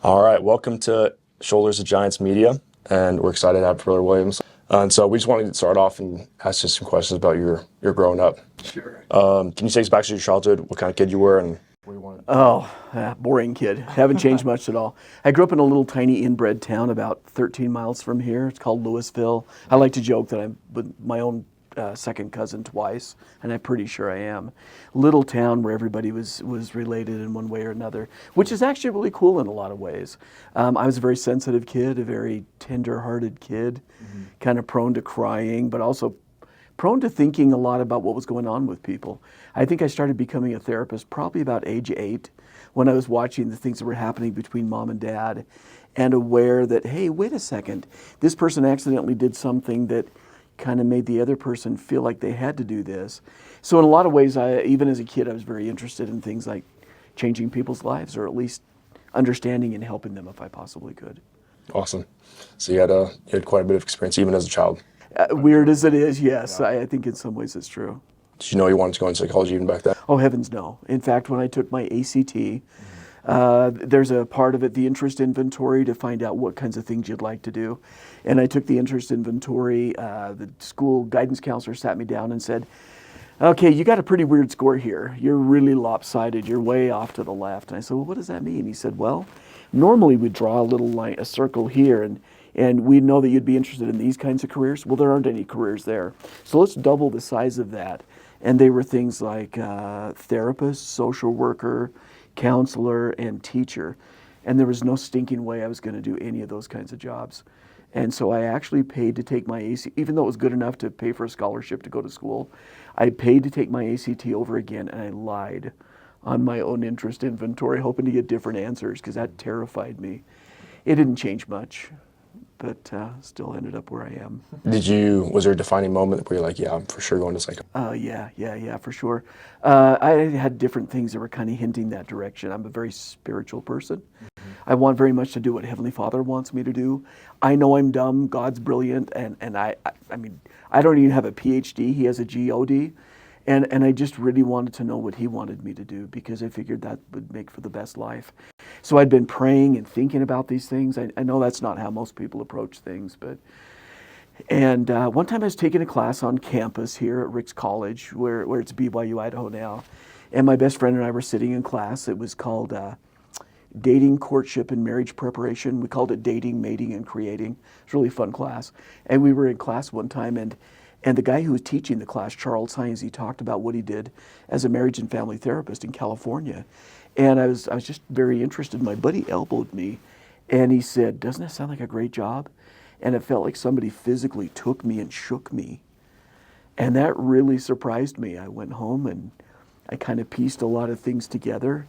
All right, welcome to Shoulders of Giants Media, and we're excited to have Brother Williams. And so we just wanted to start off and ask you some questions about your growing up. Sure. Can you take us back to your childhood? What kind of kid you were, and where you wanted? Boring kid. Haven't changed much at all. I grew up in a little tiny inbred town about 13 miles from here. It's called Louisville. I like to joke that I'm with my own second cousin twice, and I'm pretty sure I am. Little town where everybody was related in one way or another, which is actually really cool in a lot of ways. I was a very sensitive kid, a very tender-hearted kid, kind of prone to crying, but also prone to thinking a lot about what was going on with people. I think I started becoming a therapist probably about age 8 when I was watching the things that were happening between mom and dad and aware that, hey, wait a second, this person accidentally did something that kind of made the other person feel like they had to do this. So in a lot of ways, even as a kid, I was very interested in things like changing people's lives, or at least understanding and helping them if I possibly could. Awesome. So you had quite a bit of experience even as a child. Weird as it is, yes, I think in some ways it's true. Did you know you wanted to go into psychology even back then? Oh, heavens no. In fact, when I took my ACT, there's a part of it, the interest inventory, to find out what kinds of things you'd like to do. And I took the interest inventory. The school guidance counselor sat me down and said, okay, you got a pretty weird score here. You're really lopsided. You're way off to the left. And I said, well, what does that mean? He said, well, normally we draw a little line, a circle here, and we know that you'd be interested in these kinds of careers. Well, there aren't any careers there. So let's double the size of that. And they were things like therapist, social worker, counselor, and teacher. And there was no stinking way I was going to do any of those kinds of jobs. And so I actually paid to take my ACT, even though it was good enough to pay for a scholarship to go to school, I paid to take my ACT over again, and I lied on my own interest inventory, hoping to get different answers, because that terrified me. It didn't change much, but still ended up where I am. Was there a defining moment where you're like, yeah, I'm for sure going to psychology? Yeah, for sure. I had different things that were kind of hinting that direction. I'm a very spiritual person. I want very much to do what Heavenly Father wants me to do. I know I'm dumb. God's brilliant, and I mean, I don't even have a PhD. He has a GOD, and I just really wanted to know what He wanted me to do, because I figured that would make for the best life. So I'd been praying and thinking about these things. I know that's not how most people approach things, but. And one time I was taking a class on campus here at Ricks College, where it's BYU, Idaho now. And my best friend and I were sitting in class. It was called Dating, Courtship, and Marriage Preparation. We called it Dating, Mating, and Creating. It's a really fun class. And we were in class one time, and the guy who was teaching the class, Charles Hines, he talked about what he did as a marriage and family therapist in California. And I was just very interested. My buddy elbowed me, and he said, doesn't that sound like a great job? And it felt like somebody physically took me and shook me. And that really surprised me. I went home and I kind of pieced a lot of things together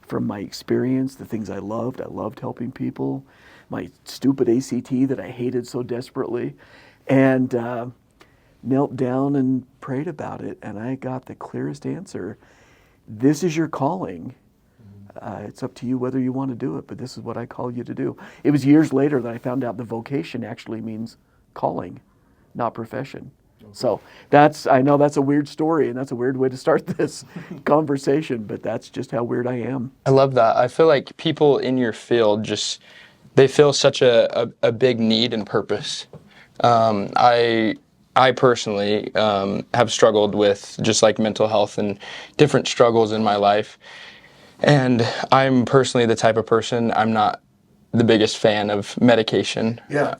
from my experience, the things I loved. I loved helping people, my stupid ACT that I hated so desperately, and knelt down and prayed about it. And I got the clearest answer. This is your calling. It's up to you whether you want to do it, but this is what I call you to do. It was years later that I found out the vocation actually means calling, not profession. Okay. So I know that's a weird story, and that's a weird way to start this conversation, but that's just how weird I am. I love that. I feel like people in your field they feel such a big need and purpose. I personally have struggled with just like mental health and different struggles in my life. And I'm personally the type of person, I'm not the biggest fan of medication. Yeah.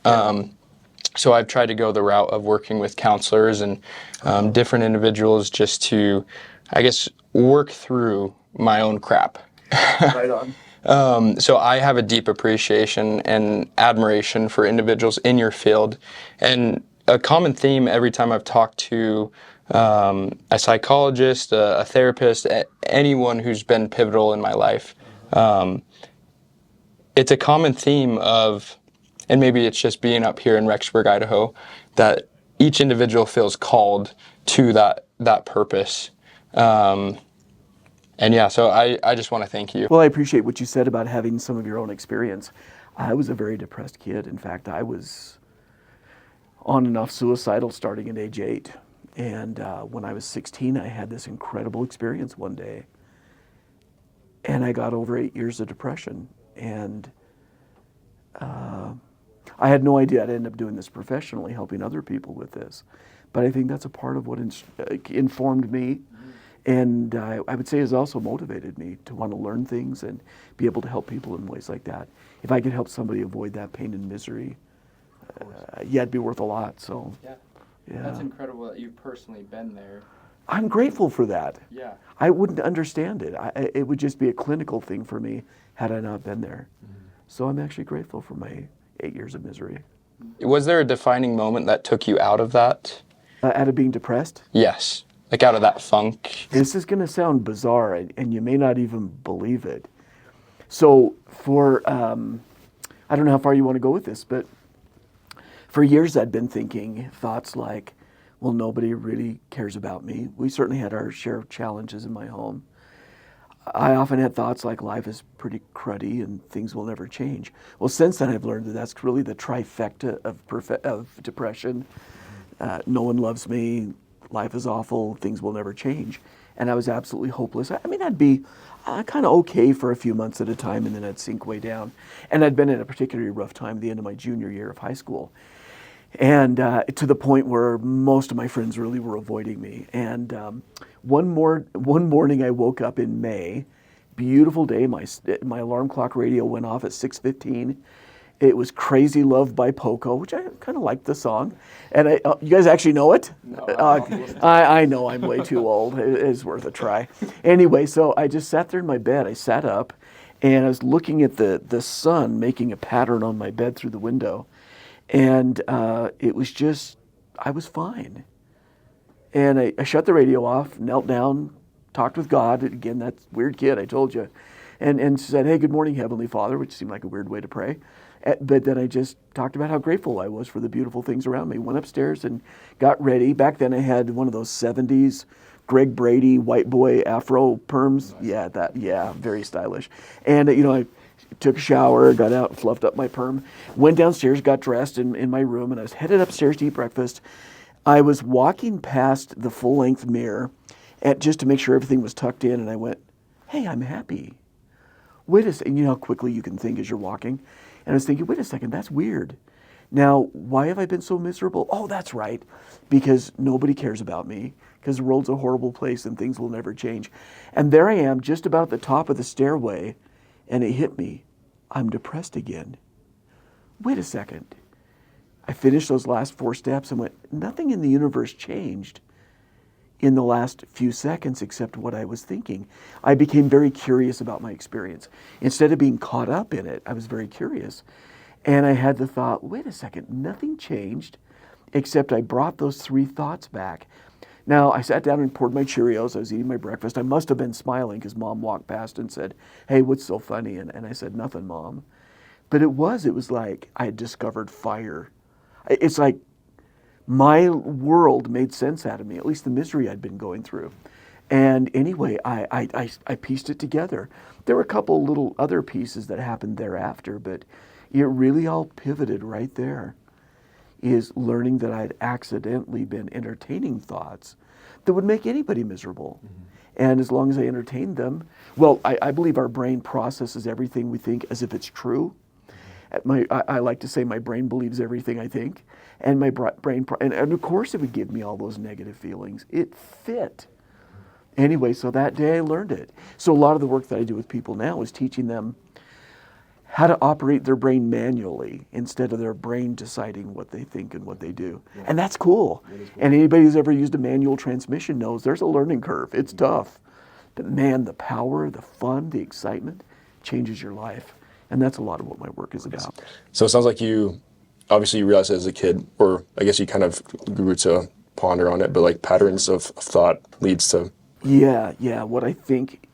So I've tried to go the route of working with counselors and different individuals just to, I guess, work through my own crap. Right on. So I have a deep appreciation and admiration for individuals in your field. And a common theme every time I've talked to a psychologist, a therapist, anyone who's been pivotal in my life, it's a common theme of, and maybe it's just being up here in Rexburg, Idaho, that each individual feels called to that purpose. And yeah, so I just want to thank you. Well, I appreciate what you said about having some of your own experience. I was a very depressed kid. In fact, I was on and off suicidal starting at age 8. And when I was 16, I had this incredible experience one day. And I got over 8 years of depression. And I had no idea I'd end up doing this professionally, helping other people with this. But I think that's a part of what informed me, and I would say has also motivated me to want to learn things and be able to help people in ways like that. If I could help somebody avoid that pain and misery, yeah, it'd be worth a lot. So, Yeah. yeah. That's incredible that you've personally been there. I'm grateful for that. Yeah. I wouldn't understand it. It would just be a clinical thing for me had I not been there. So I'm actually grateful for my 8 years of misery. Was there a defining moment that took you out of that? Out of being depressed, Yes. Like out of that funk? this is going to sound bizarre, and you may not even believe it. So for, I don't know how far you want to go with this, but for years I'd been thinking thoughts like, well, nobody really cares about me. We certainly had our share of challenges in my home. I often had thoughts like life is pretty cruddy and things will never change. Well, since then I've learned that that's really the trifecta of depression. No one loves me, life is awful, things will never change. And I was absolutely hopeless. I mean, I'd be kind of okay for a few months at a time, and then I'd sink way down. And I'd been in a particularly rough time at the end of my junior year of high school. And to the point where most of my friends really were avoiding me. And one morning I woke up in May, beautiful day, my alarm clock radio went off at 6:15. It was Crazy Love by Poco, which I kind of liked the song. And you guys actually know it? No. I know I'm way too old. It's worth a try. Anyway, so I just sat there in my bed. I sat up and I was looking at the sun making a pattern on my bed through the window. And it was just, I was fine. And I shut the radio off, knelt down, talked with God. Again, that weird kid, I told you. And said, hey, good morning, Heavenly Father, which seemed like a weird way to pray. But then I just talked about how grateful I was for the beautiful things around me. Went upstairs and got ready. Back then I had one of those 70s Greg Brady white boy afro perms. Nice. Yeah, very stylish. And I took a shower, got out, fluffed up my perm, went downstairs, got dressed in my room, and I was headed upstairs to eat breakfast. I was walking past the full-length mirror just to make sure everything was tucked in, and I went, hey, I'm happy. Wait a second. You know how quickly you can think as you're walking? And I was thinking, wait a second, that's weird. Now, why have I been so miserable? Oh, that's right, because nobody cares about me, because the world's a horrible place and things will never change. And there I am, just about at the top of the stairway, and it hit me. I'm depressed again. Wait a second. I finished those last 4 steps and went, nothing in the universe changed in the last few seconds except what I was thinking. I became very curious about my experience. Instead of being caught up in it, I was very curious. And I had the thought, wait a second, nothing changed except I brought those 3 thoughts back. Now, I sat down and poured my Cheerios. I was eating my breakfast. I must have been smiling because Mom walked past and said, hey, what's so funny? And I said, nothing, Mom. But it was like I had discovered fire. It's like my world made sense out of me, at least the misery I'd been going through. And anyway, I pieced it together. There were a couple little other pieces that happened thereafter, but it really all pivoted right there. Is learning that I'd accidentally been entertaining thoughts that would make anybody miserable. Mm-hmm. And as long as I entertained them, well, I believe our brain processes everything we think as if it's true. Mm-hmm. I like to say my brain believes everything I think. And my brain, and of course it would give me all those negative feelings. It fit. Anyway, so that day I learned it. So a lot of the work that I do with people now is teaching them how to operate their brain manually instead of their brain deciding what they think and what they do. Yeah. And that's cool. Cool. And anybody who's ever used a manual transmission knows there's a learning curve. It's tough. But man, the power, the fun, the excitement changes your life. And that's a lot of what my work is about. So it sounds like you realized it as a kid, or I guess you kind of grew to ponder on it, but like patterns of thought leads to... Yeah. What I think,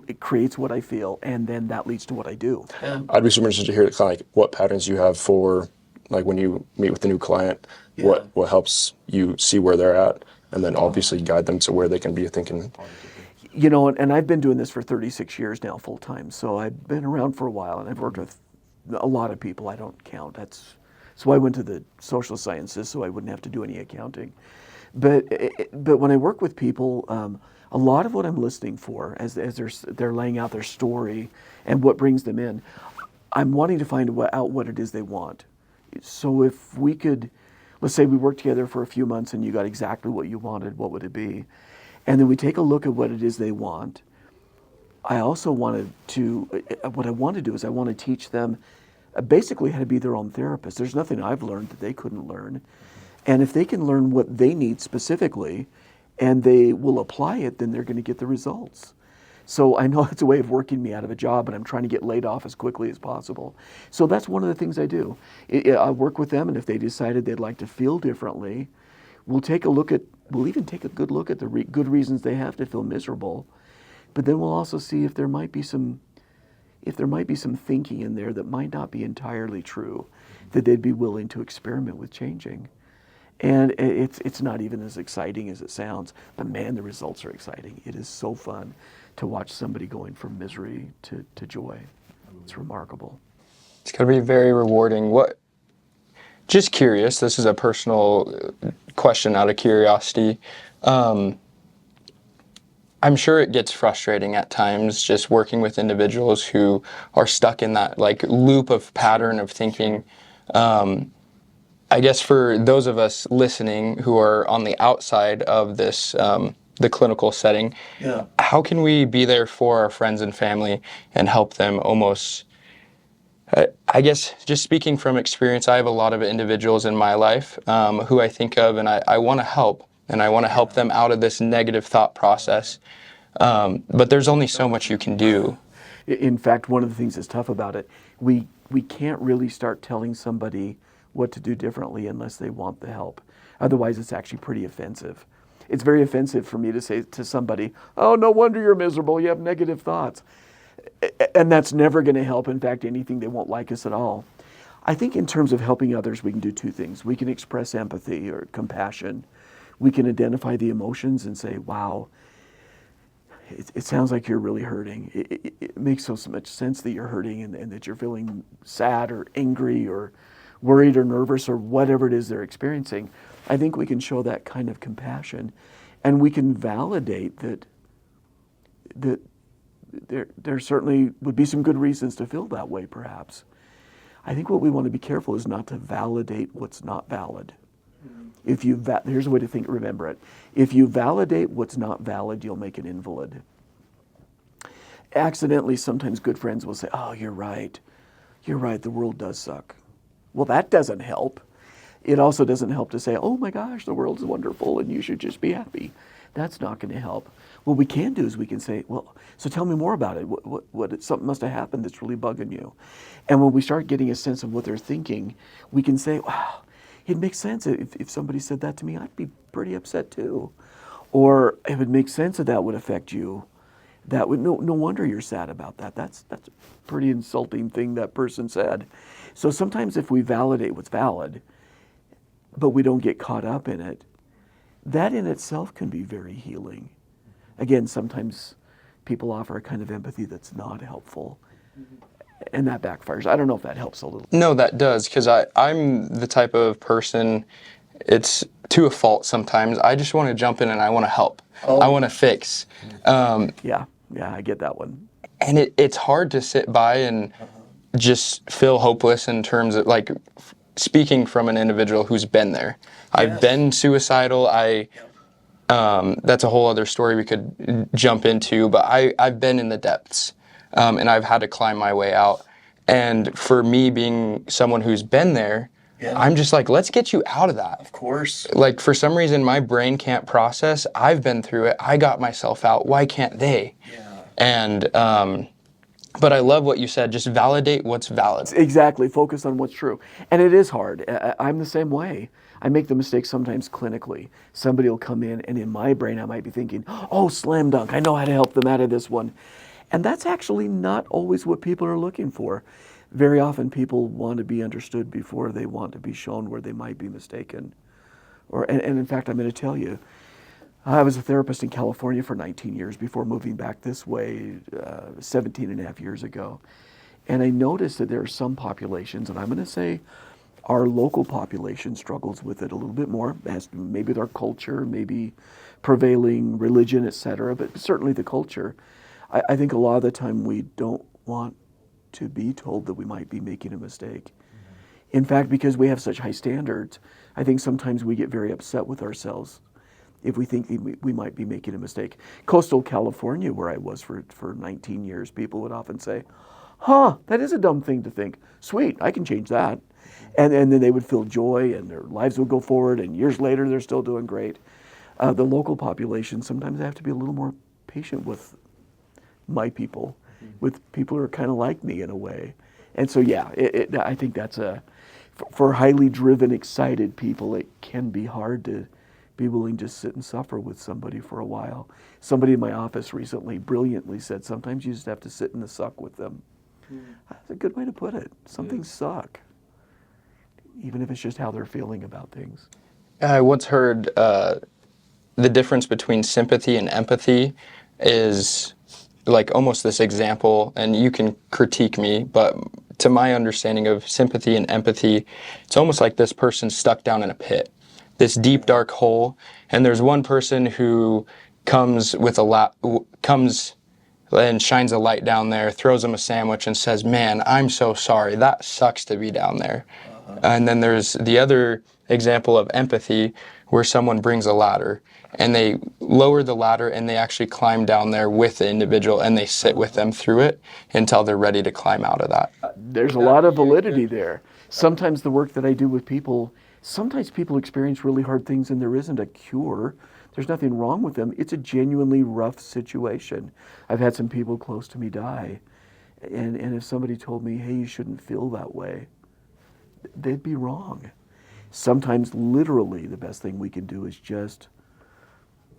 it creates what I feel, and then that leads to what I do. I'd be super interested to hear kind of like what patterns you have for like when you meet with a new client, what helps you see where they're at, and then obviously guide them to where they can be thinking. And I've been doing this for 36 years now full time, so I've been around for a while, and I've worked with a lot of people. I don't count. So I went to the social sciences so I wouldn't have to do any accounting. But when I work with people, a lot of what I'm listening for as they're laying out their story and what brings them in, I'm wanting to find out what it is they want. So if we could, let's say we work together for a few months and you got exactly what you wanted, what would it be? And then we take a look at what it is they want. I also wanted to, what I want to do is I want to teach them basically how to be their own therapist. There's nothing I've learned that they couldn't learn. And if they can learn what they need specifically and they will apply it, then they're going to get the results. So I know it's a way of working me out of a job, and I'm trying to get laid off as quickly as possible. So that's one of the things I do. I work with them, and if they decided they'd like to feel differently, we'll even take a good look at the good reasons they have to feel miserable. But then we'll also see if there might be some thinking in there that might not be entirely true, that they'd be willing to experiment with changing. And it's not even as exciting as it sounds, but man, the results are exciting. It is so fun to watch somebody going from misery to joy. It's remarkable. It's got to be very rewarding. Just curious, this is a personal question out of curiosity. I'm sure it gets frustrating at times just working with individuals who are stuck in that like loop of pattern of thinking. I guess for those of us listening who are on the outside of this, the clinical setting, how can we be there for our friends and family and help them almost, I guess just speaking from experience, I have a lot of individuals in my life who I think of and I want to help, and I want to help them out of this negative thought process. But there's only so much you can do. In fact, one of the things that's tough about it, we can't really start telling somebody what to do differently unless they want the help. Otherwise, it's actually pretty offensive. It's very offensive for me to say to somebody, oh, no wonder you're miserable, you have negative thoughts. And that's never going to help. In fact, anything, they won't like us at all. I think in terms of helping others, we can do two things. We can express empathy or compassion. We can identify the emotions and say, wow, it sounds like you're really hurting. It makes so much sense that you're hurting and that you're feeling sad or angry or worried or nervous or whatever it is they're experiencing. I think we can show that kind of compassion, and we can validate that there certainly would be some good reasons to feel that way, perhaps. I think what we want to be careful is not to validate what's not valid. Here's a way to remember it. If you validate what's not valid, you'll make an invalid. Accidentally, sometimes good friends will say, oh, you're right, the world does suck. Well, that doesn't help. It also doesn't help to say, oh my gosh, the world's wonderful and you should just be happy. That's not going to help. What we can do is we can say, well, so tell me more about it. Something must have happened that's really bugging you. And when we start getting a sense of what they're thinking, we can say, wow, it makes sense. If somebody said that to me, I'd be pretty upset too. Or if it makes sense that would affect you, that would no wonder you're sad about that. That's a pretty insulting thing that person said. So sometimes if we validate what's valid, but we don't get caught up in it, that in itself can be very healing. Again, sometimes people offer a kind of empathy that's not helpful, and that backfires. I don't know if that helps a little. No, that does, because I'm the type of person, it's to a fault sometimes. I just want to jump in and I want to help. I want to fix. Yeah, I get that one. And it's hard to sit by and just feel hopeless in terms of, like, speaking from an individual who's been there. I've been suicidal. That's a whole other story we could jump into, but I've been in the depths, and I've had to climb my way out. And for me, being someone who's been there, I'm just like, let's get you out of that. Of course. Like, for some reason, my brain can't process. I've been through it. I got myself out. Why can't they? Yeah. And, but I love what you said. Just validate what's valid. Exactly. Focus on what's true. And it is hard. I'm the same way. I make the mistake sometimes clinically. Somebody will come in, and in my brain, I might be thinking, oh, slam dunk. I know how to help them out of this one. And that's actually not always what people are looking for. Very often people want to be understood before they want to be shown where they might be mistaken. And in fact, I'm going to tell you, I was a therapist in California for 19 years before moving back this way 17 and a half years ago. And I noticed that there are some populations, and I'm going to say our local population struggles with it a little bit more, as maybe with our culture, maybe prevailing religion, etc., but certainly the culture. I think a lot of the time we don't want to be told that we might be making a mistake. In fact, because we have such high standards, I think sometimes we get very upset with ourselves if we think we might be making a mistake. Coastal California, where I was for 19 years, people would often say, huh, that is a dumb thing to think. Sweet, I can change that. And then they would feel joy and their lives would go forward, and years later they're still doing great. The local population, sometimes I have to be a little more patient with my people, with people who are kind of like me in a way. And so, yeah, I think that's for highly driven, excited people, it can be hard to be willing to sit and suffer with somebody for a while. Somebody in my office recently brilliantly said, sometimes you just have to sit in the suck with them. That's a good way to put it. Some things suck, even if it's just how they're feeling about things. I once heard the difference between sympathy and empathy is like almost this example, and you can critique me, but to my understanding of sympathy and empathy, it's almost like this person's stuck down in a pit, this deep dark hole, and there's one person who comes and shines a light down there, throws them a sandwich and says, man, I'm so sorry, that sucks to be down there. And then there's the other example of empathy where someone brings a ladder and they lower the ladder and they actually climb down there with the individual and they sit with them through it until they're ready to climb out of that. There's a lot of validity there. Sometimes the work that I do with people, sometimes people experience really hard things and there isn't a cure. There's nothing wrong with them. It's a genuinely rough situation. I've had some people close to me die. And if somebody told me, hey, you shouldn't feel that way, they'd be wrong. Sometimes literally the best thing we can do is just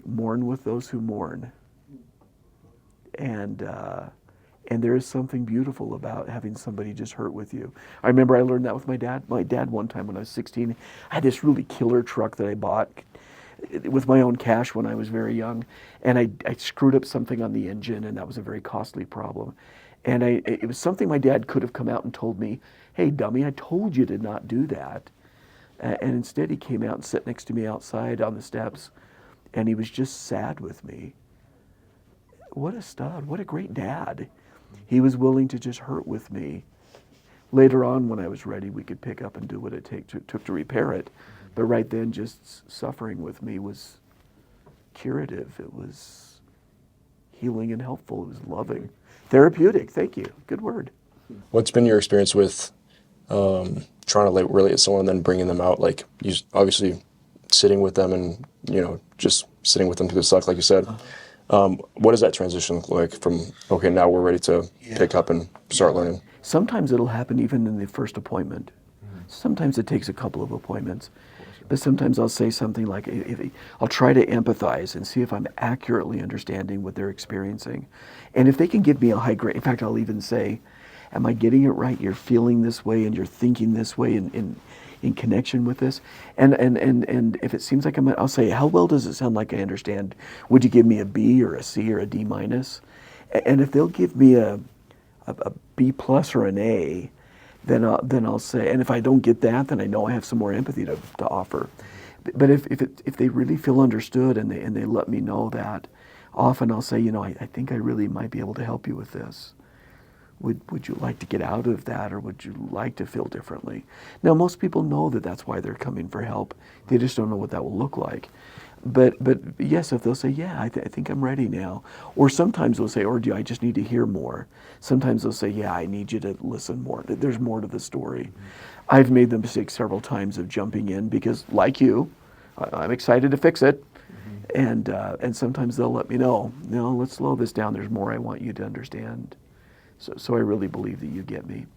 mourn with those who mourn. And there is something beautiful about having somebody just hurt with you. I remember I learned that with my dad. My dad one time when I was 16, I had this really killer truck that I bought with my own cash when I was very young. And I screwed up something on the engine, and that was a very costly problem. And it was something my dad could have come out and told me, hey, dummy, I told you to not do that. And instead he came out and sat next to me outside on the steps, and he was just sad with me. What a stud. What a great dad. He was willing to just hurt with me. Later on, when I was ready, we could pick up and do what it took to repair it. But right then, just suffering with me was curative. It was healing and helpful. It was loving. Therapeutic. Thank you. Good word. What's been your experience with trying to relate to someone and then bringing them out? Like, you obviously sitting with them and, just sitting with them through the suck, like you said. What does that transition look like from, okay, now we're ready to pick up and start learning? Sometimes it'll happen even in the first appointment. Sometimes it takes a couple of appointments. But sometimes I'll say something like, I'll try to empathize and see if I'm accurately understanding what they're experiencing. And if they can give me a high grade, in fact, I'll even say, am I getting it right? You're feeling this way and you're thinking this way in connection with this. And if it seems like I'll say, how well does it sound like I understand? Would you give me a B or a C or a D minus? And if they'll give me a B plus or an A, then I'll say, and if I don't get that, then I know I have some more empathy to offer. But if they really feel understood and they let me know that, often I'll say, I think I really might be able to help you with this. Would you like to get out of that, or would you like to feel differently? Now, most people know that that's why they're coming for help. They just don't know what that will look like. But yes, if they'll say, yeah, I think I'm ready now. Or sometimes they'll say, or do I just need to hear more? Sometimes they'll say, yeah, I need you to listen more. There's more to the story. Mm-hmm. I've made the mistake several times of jumping in because, like you, I'm excited to fix it. Mm-hmm. And sometimes they'll let me know, no, let's slow this down. There's more I want you to understand. So I really believe that you get me.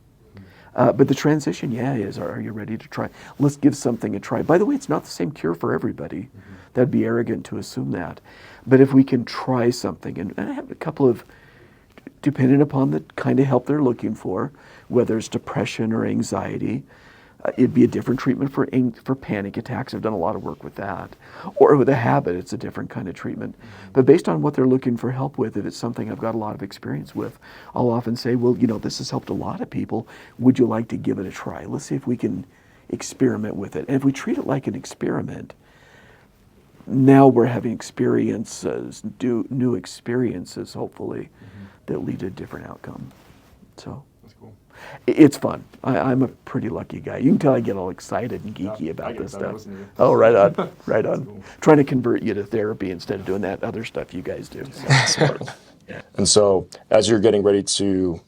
But the transition, is, are you ready to try? Let's give something a try. By the way, it's not the same cure for everybody. Mm-hmm. That'd be arrogant to assume that. But if we can try something, and I have a couple of, depending upon the kind of help they're looking for, whether it's depression or anxiety, it'd be a different treatment for panic attacks. I've done a lot of work with that. Or with a habit, it's a different kind of treatment. Mm-hmm. But based on what they're looking for help with, if it's something I've got a lot of experience with, I'll often say, well, this has helped a lot of people. Would you like to give it a try? Let's see if we can experiment with it. And if we treat it like an experiment, now we're having experiences, new experiences, hopefully, that lead to a different outcome. So. That's cool. It's fun. I'm a pretty lucky guy. You can tell I get all excited and geeky about this stuff. Oh, right on, right on. cool. Trying to convert you to therapy instead of doing that other stuff you guys do. And so, as you're getting ready to,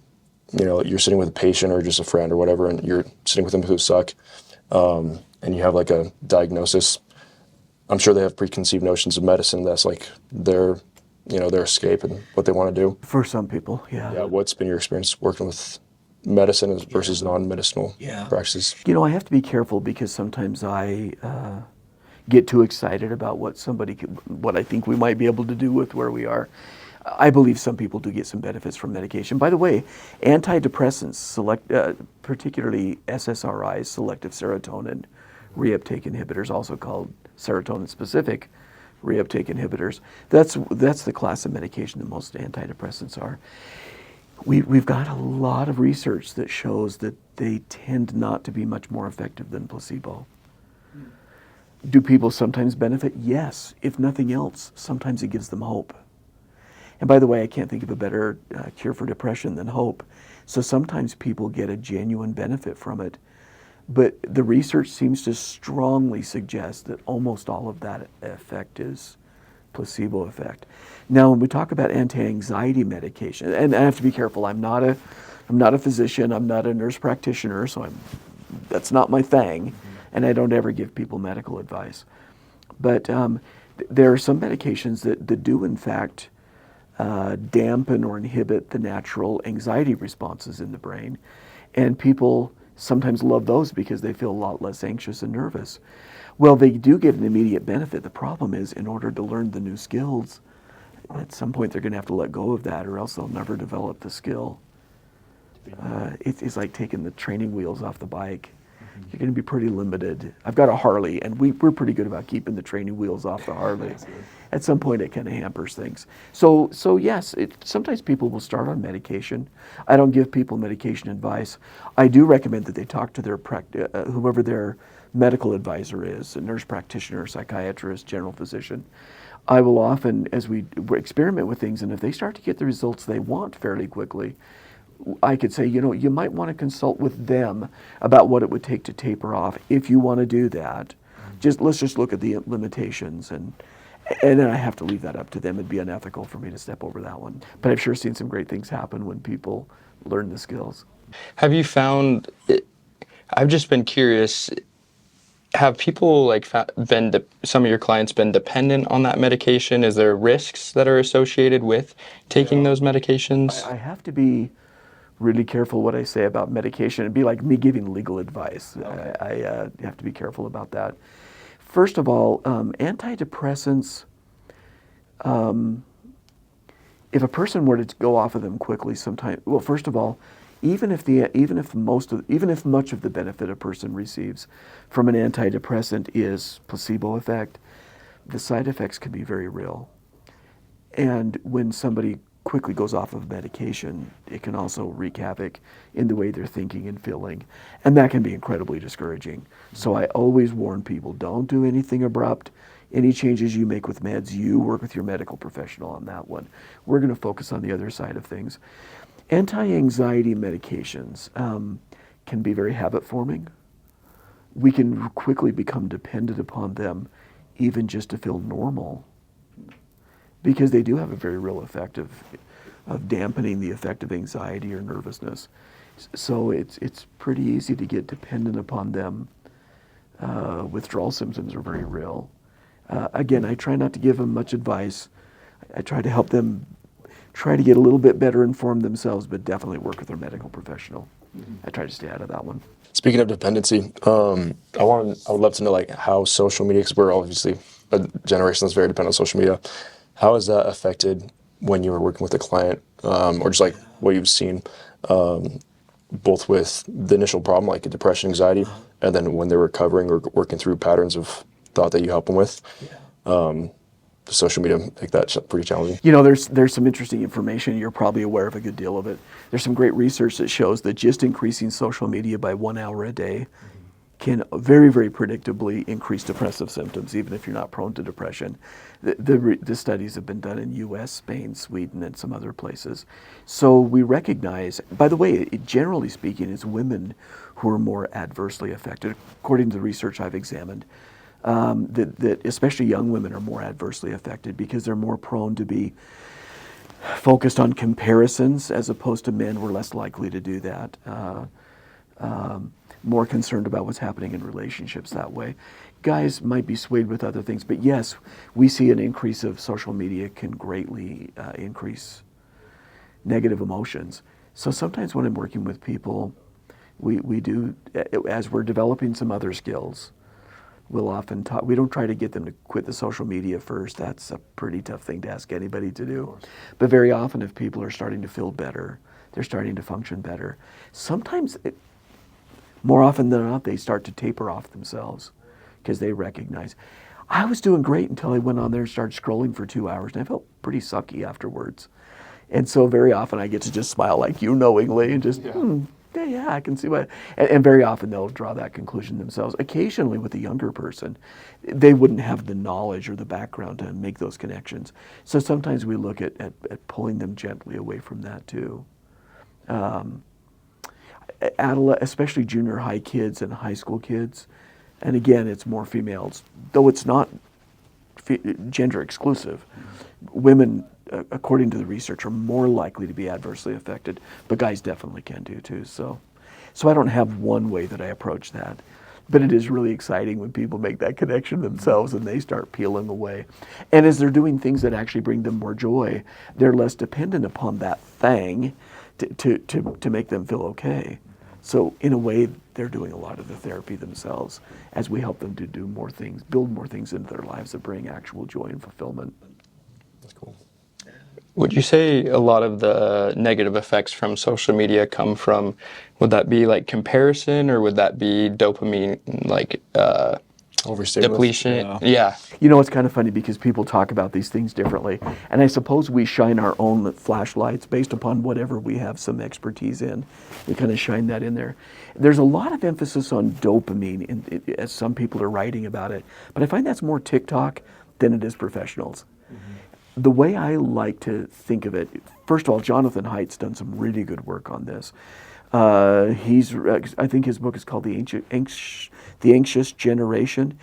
you're sitting with a patient or just a friend or whatever, and you're sitting with them who suck, and you have like a diagnosis. I'm sure they have preconceived notions of medicine. That's like their escape and what they want to do. For some people, yeah. Yeah. What's been your experience working with medicine versus non-medicinal practices? I have to be careful because sometimes I get too excited about what I think we might be able to do with where we are. I believe some people do get some benefits from medication. By the way, antidepressants, particularly SSRIs, selective serotonin reuptake inhibitors, also called serotonin-specific reuptake inhibitors. That's the class of medication that most antidepressants are. We've got a lot of research that shows that they tend not to be much more effective than placebo. Do people sometimes benefit? Yes. If nothing else, sometimes it gives them hope. And by the way, I can't think of a better cure for depression than hope. So sometimes people get a genuine benefit from it. But the research seems to strongly suggest that almost all of that effect is placebo effect. Now, when we talk about anti-anxiety medication, and I have to be careful, I'm not a physician, I'm not a nurse practitioner, so that's not my thing, and I don't ever give people medical advice. But there are some medications that do, in fact, dampen or inhibit the natural anxiety responses in the brain, and people sometimes love those because they feel a lot less anxious and nervous. Well, they do get an immediate benefit. The problem is, in order to learn the new skills, at some point they're going to have to let go of that, or else they'll never develop the skill. It's like taking the training wheels off the bike. You're going to be pretty limited. I've got a Harley, and we're pretty good about keeping the training wheels off the Harley. At some point, it kind of hampers things. So yes, sometimes people will start on medication. I don't give people medication advice. I do recommend that they talk to their whoever their medical advisor is, a nurse practitioner, psychiatrist, general physician. I will often, as we experiment with things, and if they start to get the results they want fairly quickly, I could say, you might want to consult with them about what it would take to taper off. If you want to do that, let's just look at the limitations, and then I have to leave that up to them. It'd be unethical for me to step over that one. But I've sure seen some great things happen when people learn the skills. Have you found, I've just been curious, have people some of your clients been dependent on that medication? Is there risks that are associated with taking those medications? I have to be really careful what I say about medication. It'd be like me giving legal advice. Okay. I have to be careful about that. First of all, antidepressants, if a person were to go off of them quickly sometime, well, first of all, even if much of the benefit a person receives from an antidepressant is placebo effect, the side effects can be very real. And when somebody quickly goes off of medication, it can also wreak havoc in the way they're thinking and feeling, and that can be incredibly discouraging. So I always warn people, don't do anything abrupt. Any changes you make with meds, you work with your medical professional on that one. We're going to focus on the other side of things. Anti-anxiety medications can be very habit-forming. We can quickly become dependent upon them even just to feel normal, because they do have a very real effect of dampening the effect of anxiety or nervousness. So it's pretty easy to get dependent upon them. Withdrawal symptoms are very real. Again, I try not to give them much advice. I try to help them try to get a little bit better informed themselves, but definitely work with their medical professional. I try to stay out of that one. Speaking of dependency, I would love to know how social media, because we're obviously a generation that's very dependent on social media. How has that affected when you were working with a client, or just what you've seen, both with the initial problem, like depression, anxiety, and then when they're recovering or working through patterns of thought that you help them with? Social media make that pretty challenging. There's some interesting information. You're probably aware of a good deal of it. There's some great research that shows that just increasing social media by 1 hour a day can very, very predictably increase depressive symptoms, even if you're not prone to depression. The studies have been done in U.S., Spain, Sweden, and some other places. So we recognize, by the way, generally speaking, it's women who are more adversely affected, according to the research I've examined. That especially young women are more adversely affected because they're more prone to be focused on comparisons, as opposed to men. We're less likely to do that. More concerned about what's happening in relationships that way. Guys might be swayed with other things, but yes, we see an increase of social media can greatly increase negative emotions. So sometimes when I'm working with people, we do, as we're developing some other skills, we'll often talk. We don't try to get them to quit the social media first. That's a pretty tough thing to ask anybody to do. But very often, if people are starting to feel better, they're starting to function better. Sometimes, more often than not, they start to taper off themselves because they recognize, I was doing great until I went on there and started scrolling for 2 hours, and I felt pretty sucky afterwards. And so very often I get to just smile like you knowingly and just, yeah, I can see why. And very often they'll draw that conclusion themselves. Occasionally with a younger person, they wouldn't have the knowledge or the background to make those connections. So sometimes we look at pulling them gently away from that too. Especially junior high kids and high school kids, and again, it's more females, though it's not gender exclusive. Women, according to the research, are more likely to be adversely affected, but guys definitely can do too. So I don't have one way that I approach that, but it is really exciting when people make that connection themselves and they start peeling away. And as they're doing things that actually bring them more joy, they're less dependent upon that thing to make them feel okay. So in a way, they're doing a lot of the therapy themselves as we help them to do more things, build more things into their lives that bring actual joy and fulfillment. That's cool. Would you say a lot of the negative effects from social media come from, would that be like comparison, or would that be dopamine, like Overstimulus. depletion? Yeah. You know, it's kind of funny because people talk about these things differently. And I suppose we shine our own flashlights based upon whatever we have some expertise in. We kind of shine that in there. There's a lot of emphasis on dopamine as some people are writing about it. But I find that's more TikTok than it is professionals. The way I like to think of it, first of all, Jonathan Haidt's done some really good work on this. I think his book is called The Anxious Generation.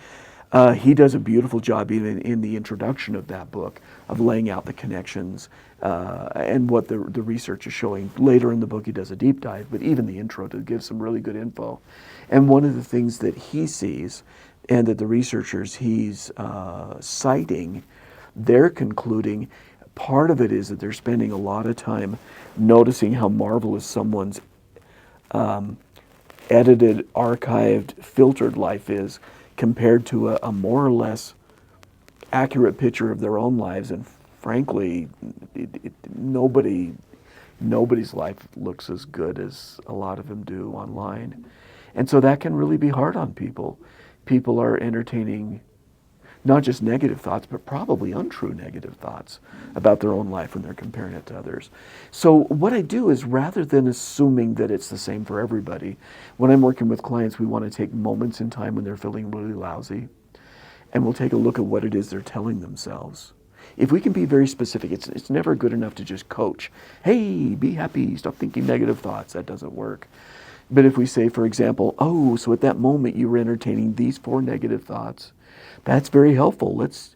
He does a beautiful job even in the introduction of that book of laying out the connections and what the research is showing. Later in the book he does a deep dive, but even the intro to give some really good info. And one of the things that he sees and that the researchers he's citing, they're concluding part of it is that they're spending a lot of time noticing how marvelous someone's edited, archived, filtered life is compared to a more or less accurate picture of their own lives. And frankly, nobody's life looks as good as a lot of them do online. And so that can really be hard on people. People are entertaining not just negative thoughts, but probably untrue negative thoughts about their own life when they're comparing it to others. So what I do is, rather than assuming that it's the same for everybody, when I'm working with clients, we want to take moments in time when they're feeling really lousy, and we'll take a look at what it is they're telling themselves. If we can be very specific, it's never good enough to just coach. Hey, be happy, stop thinking negative thoughts. That doesn't work. But if we say, for example, oh, so at that moment you were entertaining these 4 negative thoughts, that's very helpful. Let's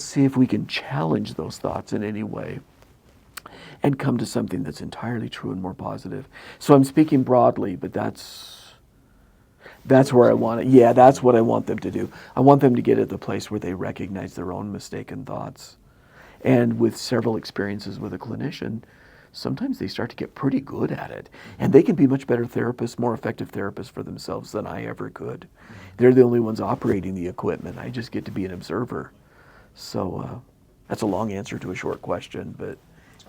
see if we can challenge those thoughts in any way and come to something that's entirely true and more positive. So I'm speaking broadly, but that's where I want it. Yeah, that's what I want them to do. I want them to get at the place where they recognize their own mistaken thoughts. And with several experiences with a clinician, sometimes they start to get pretty good at it. And they can be much better therapists, more effective therapists for themselves than I ever could. They're the only ones operating the equipment. I just get to be an observer. So that's a long answer to a short question, but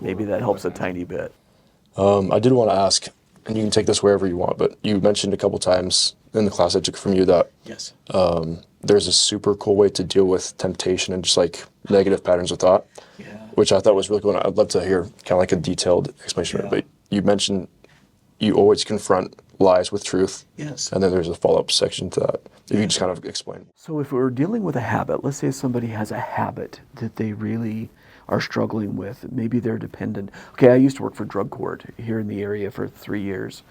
maybe that helps a tiny bit. I did want to ask, and you can take this wherever you want, but you mentioned a couple times in the class I took from you that Yes. there's a super cool way to deal with temptation and just like negative patterns of thought, which I thought was really cool. And I'd love to hear kind of like a detailed explanation of it. But you mentioned you always confront lies with truth. Yes. And then there's a follow-up section to that. If you just kind of explain. So if we're dealing with a habit, let's say somebody has a habit that they really are struggling with, maybe they're dependent. Okay, I used to work for drug court here in the area for 3 years.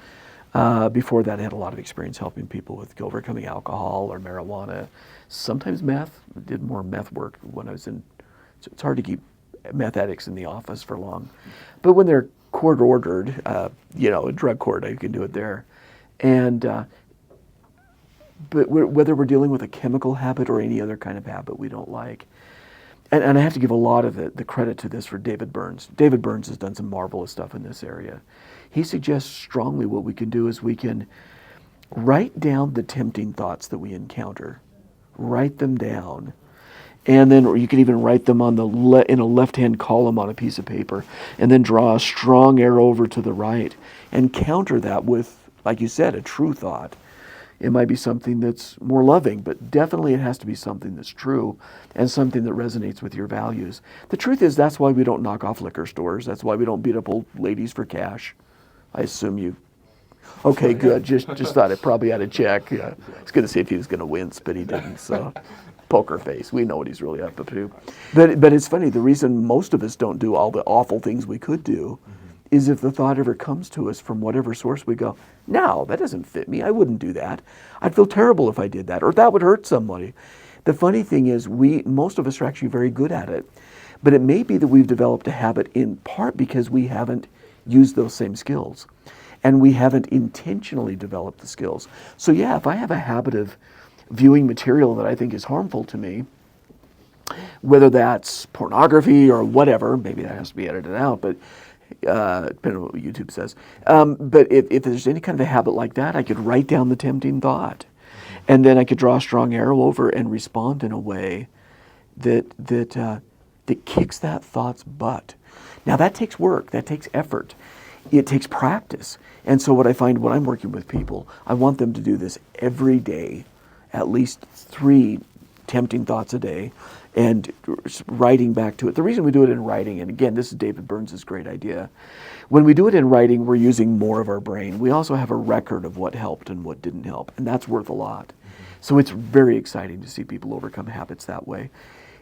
Before that, I had a lot of experience helping people with overcoming alcohol or marijuana, sometimes meth. I did more meth work when I was in, it's hard to keep meth addicts in the office for long. But when they're court ordered, a drug court, I can do it there. And but whether we're dealing with a chemical habit or any other kind of habit we don't like. And I have to give a lot of the credit to this for David Burns. David Burns has done some marvelous stuff in this area. He suggests strongly what we can do is we can write down the tempting thoughts that we encounter. Write them down. And then or you can even write them on in a left-hand column on a piece of paper, and then draw a strong arrow over to the right and counter that with, like you said, a true thought. It might be something that's more loving, but definitely it has to be something that's true and something that resonates with your values. The truth is that's why we don't knock off liquor stores. That's why we don't beat up old ladies for cash. I assume you. Okay, good. Just thought it probably had a check. Yeah. I was going to see if he was going to wince, but he didn't. So, poker face. We know what he's really up to. But it's funny. The reason most of us don't do all the awful things we could do is if the thought ever comes to us from whatever source, we go, no, that doesn't fit me. I wouldn't do that. I'd feel terrible if I did that, or that would hurt somebody. The funny thing is most of us are actually very good at it. But it may be that we've developed a habit in part because we haven't used those same skills. And we haven't intentionally developed the skills. So yeah, if I have a habit of viewing material that I think is harmful to me, whether that's pornography or whatever, maybe that has to be edited out, but depending on what YouTube says. But if there's any kind of a habit like that, I could write down the tempting thought. And then I could draw a strong arrow over and respond in a way that kicks that thought's butt. Now that takes work, that takes effort. It takes practice. And so what I find when I'm working with people, I want them to do this every day, at least 3 tempting thoughts a day, and writing back to it. The reason we do it in writing, and again, this is David Burns' great idea, when we do it in writing, we're using more of our brain. We also have a record of what helped and what didn't help, and that's worth a lot. So it's very exciting to see people overcome habits that way.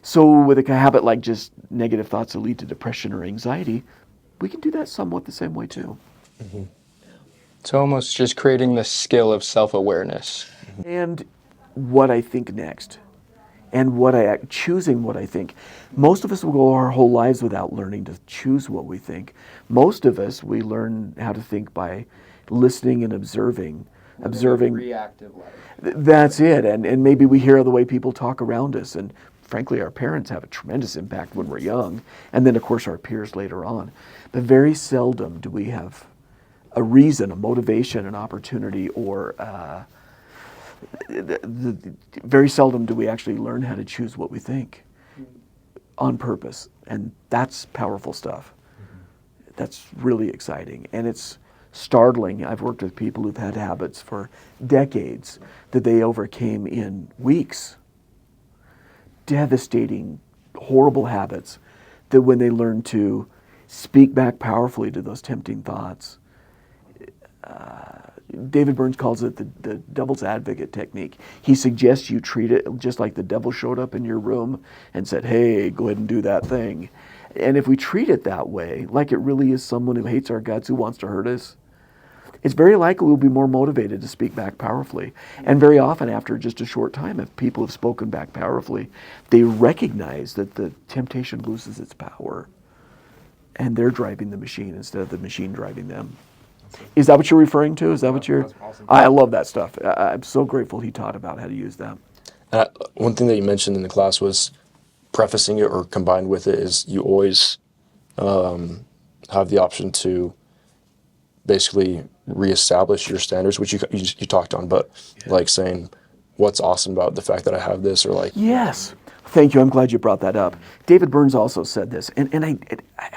So with a habit like just negative thoughts that lead to depression or anxiety, we can do that somewhat the same way too. It's almost just creating the skill of self-awareness. And what I think next. And choosing what I think. Most of us will go our whole lives without learning to choose what we think. Most of us, we learn how to think by listening and observing. Reactive life. That's it. And maybe we hear the way people talk around us. And frankly, our parents have a tremendous impact when we're young. And then, of course, our peers later on. But very seldom do we have a reason, a motivation, an opportunity, or very seldom do we actually learn how to choose what we think on purpose. And that's powerful stuff. That's really exciting. And it's startling. I've worked with people who've had habits for decades that they overcame in weeks. Devastating, horrible habits that when they learn to speak back powerfully to those tempting thoughts, David Burns calls it the devil's advocate technique. He suggests you treat it just like the devil showed up in your room and said, hey, go ahead and do that thing. And if we treat it that way, like it really is someone who hates our guts, who wants to hurt us, it's very likely we'll be more motivated to speak back powerfully. And very often after just a short time, if people have spoken back powerfully, they recognize that the temptation loses its power and they're driving the machine instead of the machine driving them. Is that what you're referring to? Is that what you're... That's awesome. I love that stuff. I'm so grateful he taught about how to use that. One thing that you mentioned in the class was prefacing it or combined with it is you always have the option to basically reestablish your standards, which you talked on, but like saying what's awesome about the fact that I have this, or like... Yes. Thank you. I'm glad you brought that up. David Burns also said this, and I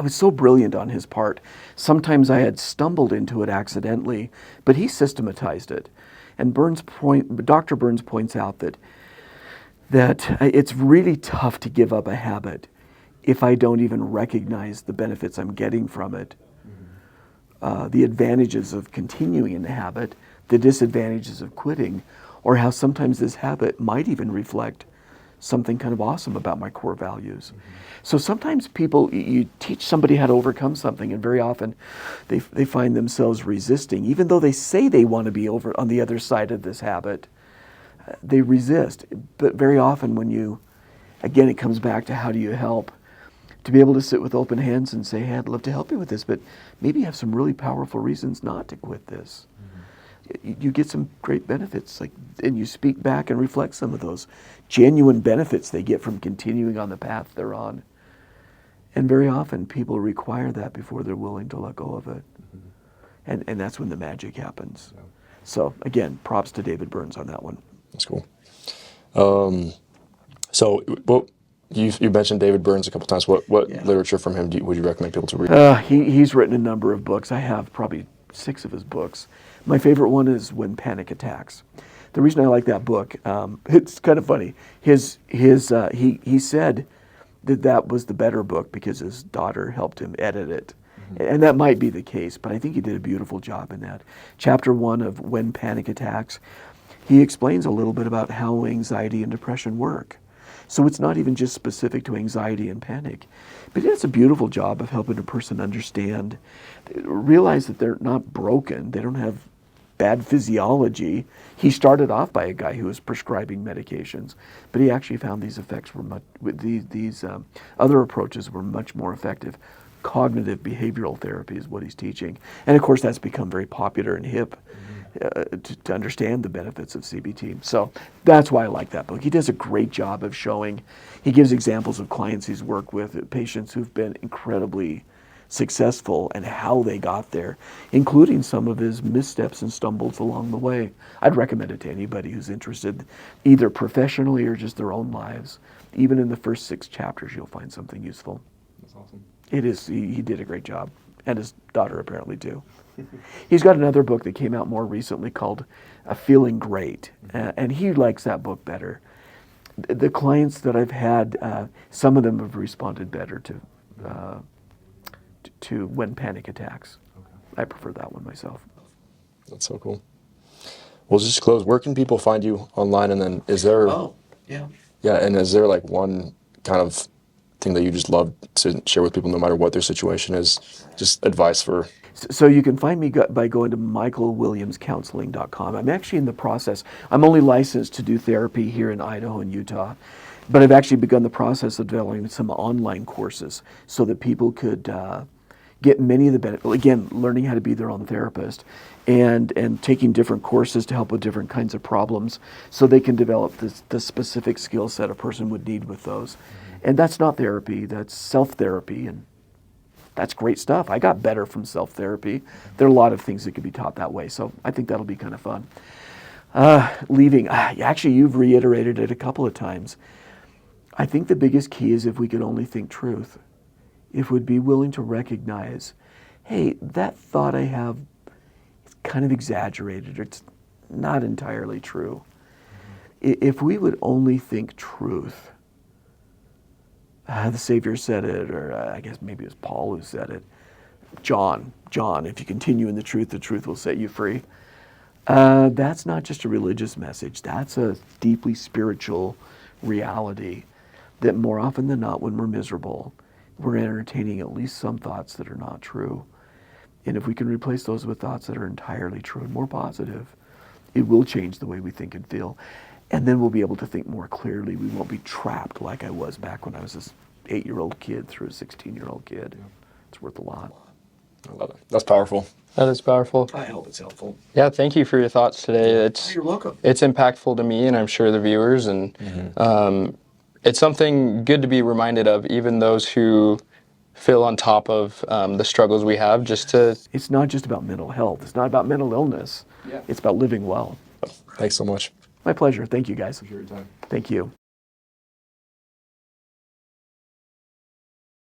was so brilliant on his part. Sometimes I had stumbled into it accidentally, but he systematized it. And Dr. Burns points out that it's really tough to give up a habit if I don't even recognize the benefits I'm getting from it, the advantages of continuing in the habit, the disadvantages of quitting, or how sometimes this habit might even reflect something kind of awesome about my core values. So sometimes you teach somebody how to overcome something, and very often they find themselves resisting, even though they say they want to be over on the other side of this habit. They resist. But very often again, it comes back to how do you help? To be able to sit with open hands and say, hey, I'd love to help you with this, but maybe you have some really powerful reasons not to quit this. You get some great benefits, and you speak back and reflect some of those genuine benefits they get from continuing on the path they're on. And very often people require that before they're willing to let go of it. And that's when the magic happens. Yeah. So again, props to David Burns on that one. That's cool. You mentioned David Burns a couple times. What literature from him would you recommend people to read? He's written a number of books. I have probably 6 of his books. My favorite one is When Panic Attacks. The reason I like that book, it's kind of funny. He said that was the better book because his daughter helped him edit it. And that might be the case, but I think he did a beautiful job in that. Chapter 1 of When Panic Attacks, he explains a little bit about how anxiety and depression work. So it's not even just specific to anxiety and panic, but he does a beautiful job of helping a person understand, realize that they're not broken, they don't have bad physiology. He started off by a guy who was prescribing medications, but he actually found these effects these other approaches were much more effective. Cognitive behavioral therapy is what he's teaching. And of course that's become very popular and hip to understand the benefits of CBT. So that's why I like that book. He does a great job of showing, he gives examples of clients he's worked with, patients who've been incredibly successful and how they got there, including some of his missteps and stumbles along the way. I'd recommend it to anybody who's interested, either professionally or just their own lives. Even in the first 6 chapters, you'll find something useful. That's awesome. It is. He did a great job, and his daughter apparently too. He's got another book that came out more recently called Feeling Great, and he likes that book better. The clients that I've had, some of them have responded better to When Panic Attacks. Okay. I prefer that one myself. That's so cool. Well, just to close, where can people find you online, and then is there... and is there like one kind of thing that you just love to share with people no matter what their situation is? Just advice for... So you can find me by going to michaelwilliamscounseling.com. I'm actually in the process. I'm only licensed to do therapy here in Idaho and Utah, but I've actually begun the process of developing some online courses so that people could get many of the benefits. Again, learning how to be their own therapist and taking different courses to help with different kinds of problems so they can develop the specific skill set a person would need with those. And that's not therapy, that's self-therapy, and that's great stuff. I got better from self-therapy. There are a lot of things that could be taught that way, so I think that'll be kind of fun. Leaving, actually you've reiterated it a couple of times. I think the biggest key is if we could only think truth. If we'd be willing to recognize, hey, that thought I have is kind of exaggerated, or it's not entirely true. If we would only think truth, the Savior said it, or I guess maybe it was Paul who said it. John, if you continue in the truth will set you free. That's not just a religious message. That's a deeply spiritual reality that more often than not, when we're miserable, we're entertaining at least some thoughts that are not true. And if we can replace those with thoughts that are entirely true and more positive, it will change the way we think and feel. And then we'll be able to think more clearly. We won't be trapped like I was back when I was this 8-year-old kid through a 16-year-old kid. Yeah. It's worth a lot. I love it. That's powerful. That is powerful. I hope it's helpful. Yeah, thank you for your thoughts today. You're welcome. It's impactful to me, and I'm sure the viewers. And it's something good to be reminded of, even those who feel on top of the struggles we have, just to... It's not just about mental health. It's not about mental illness. Yeah. It's about living well. Thanks so much. My pleasure. Thank you, guys. Appreciate your time. Thank you.